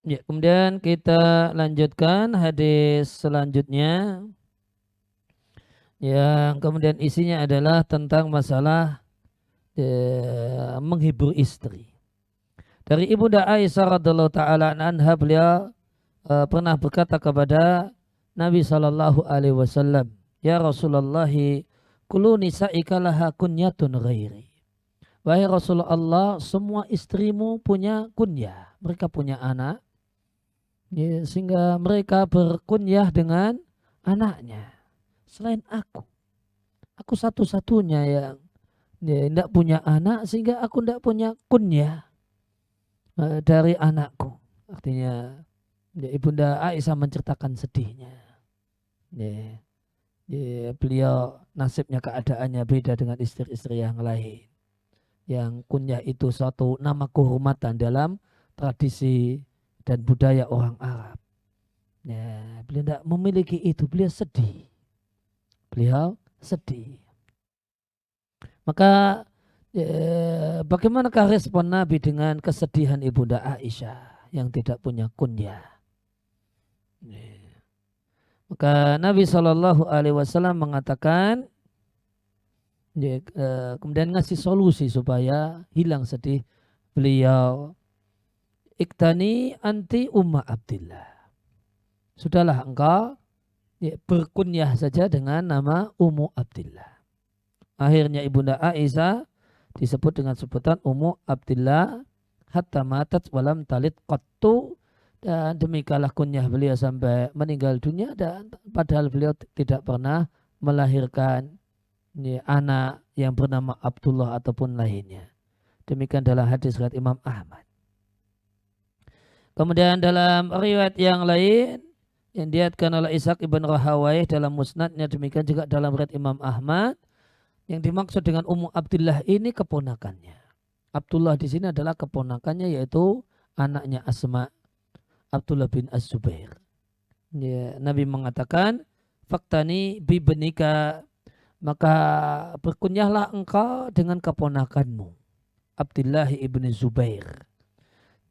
Ya, kemudian kita lanjutkan hadis selanjutnya yang kemudian isinya adalah tentang masalah menghibur istri. Dari Ibunda Aisyah radhiallahu taala anha, beliau pernah berkata kepada Nabi sallallahu alaihi wasallam, "Ya Rasulullah, kullu nisa'ika laha kunyatun ghairi." Wahai Rasulullah, semua istrimu punya kunyah, mereka punya anak, ya, sehingga mereka berkunyah dengan anaknya. Selain aku satu-satunya yang tidak punya anak, sehingga aku tidak punya kunyah dari anakku. Artinya, ya, Ibunda Aisyah menceritakan sedihnya. Ya, ya, beliau nasibnya keadaannya beda dengan istri-istri yang lain. Yang kunyah itu suatu nama kehormatan dalam tradisi dan budaya orang Arab. Ya, beliau tidak memiliki itu, beliau sedih. Beliau sedih. Maka bagaimanakah respon Nabi dengan kesedihan Ibunda Aisyah yang tidak punya kunyah? Ya. Maka Nabi Shallallahu Alaihi Wasallam mengatakan, ya, kemudian ngasih solusi supaya hilang sedih beliau. Iktani anti Umma Abdillah. Sudahlah engkau, ya, berkunyah saja dengan nama Ummu Abdillah. Akhirnya Ibunda Aisyah disebut dengan sebutan Ummu Abdillah hatta matat walam talit qattu, dan demikianlah kunyah beliau sampai meninggal dunia, dan padahal beliau tidak pernah melahirkan, ya, anak yang bernama Abdullah ataupun lainnya. Demikian dalam hadis riwayat Imam Ahmad. Kemudian dalam riwayat yang lain yang diriwayatkan oleh Ishaq ibn Rahawayh dalam musnadnya, demikian juga dalam riwayat Imam Ahmad, yang dimaksud dengan Ummu Abdillah ini keponakannya. Abdullah di sini adalah keponakannya, yaitu anaknya Asma, Abdullah bin Az-Zubair. Ya, Nabi mengatakan, "Faktani bibenika," maka berkunyahlah engkau dengan keponakanmu, Abdullah ibn Zubair.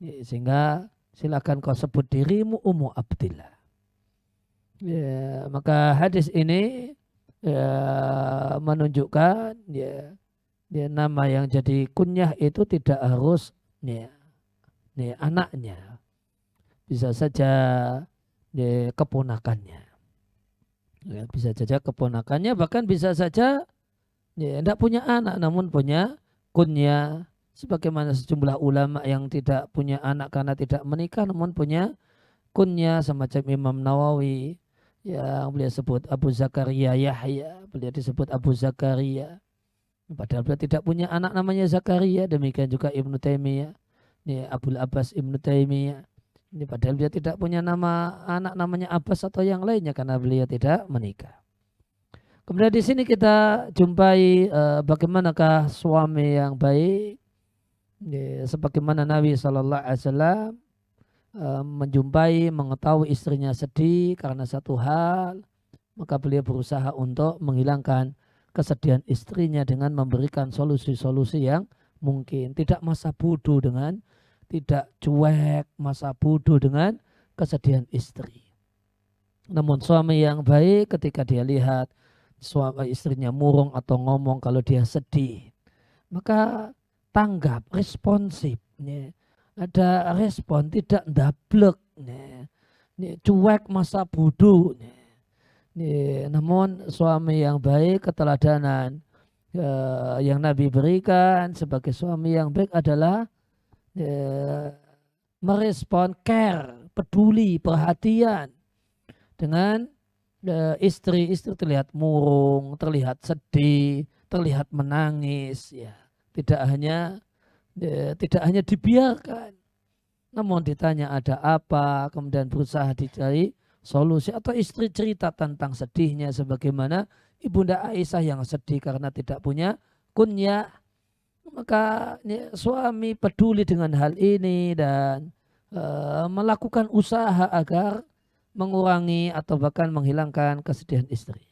Ya, sehingga silakan kau sebut dirimu Ummu Abdillah. Ya, maka hadis ini, ya, menunjukkan, ya, ya, nama yang jadi kunyah itu tidak harus, ya, ya, anaknya, bisa saja, ya, keponakannya. Ya, bisa saja keponakannya, bahkan bisa saja, ya, tidak punya anak namun punya kunyah. Sebagaimana sejumlah ulama yang tidak punya anak karena tidak menikah namun punya kunyah, semacam Imam Nawawi yang beliau sebut Abu Zakaria Yahya, beliau disebut Abu Zakaria padahal beliau tidak punya anak namanya Zakaria. Demikian juga Ibnu Taimiyah, ini Abdul Abbas Ibnu Taimiyah, ini padahal dia tidak punya nama anak namanya Abbas atau yang lainnya karena beliau tidak menikah. Kemudian di sini kita jumpai bagaimanakah suami yang baik. Ya, sebagaimana Nabi Shallallahu Alaihi Wasallam menjumpai, mengetahui istrinya sedih karena satu hal, maka beliau berusaha untuk menghilangkan kesedihan istrinya dengan memberikan solusi-solusi yang mungkin. Tidak masa bodoh dengan, tidak cuek masa bodoh dengan kesedihan istri. Namun suami yang baik ketika dia lihat suami istrinya murung atau ngomong kalau dia sedih, maka tanggap, responsif. Ya. Ada respon, tidak ndablek. Ya. Ya, cuek masa bodoh. Ya. Ya, namun suami yang baik, keteladanan yang Nabi berikan sebagai suami yang baik adalah merespon, care, peduli, perhatian dengan istri terlihat murung, terlihat sedih, terlihat menangis, ya. Tidak hanya dibiarkan, namun ditanya ada apa, kemudian berusaha dicari solusi, atau istri cerita tentang sedihnya sebagaimana Ibunda Aisyah yang sedih karena tidak punya kunyah. Maka, ya, suami peduli dengan hal ini dan melakukan usaha agar mengurangi atau bahkan menghilangkan kesedihan istri.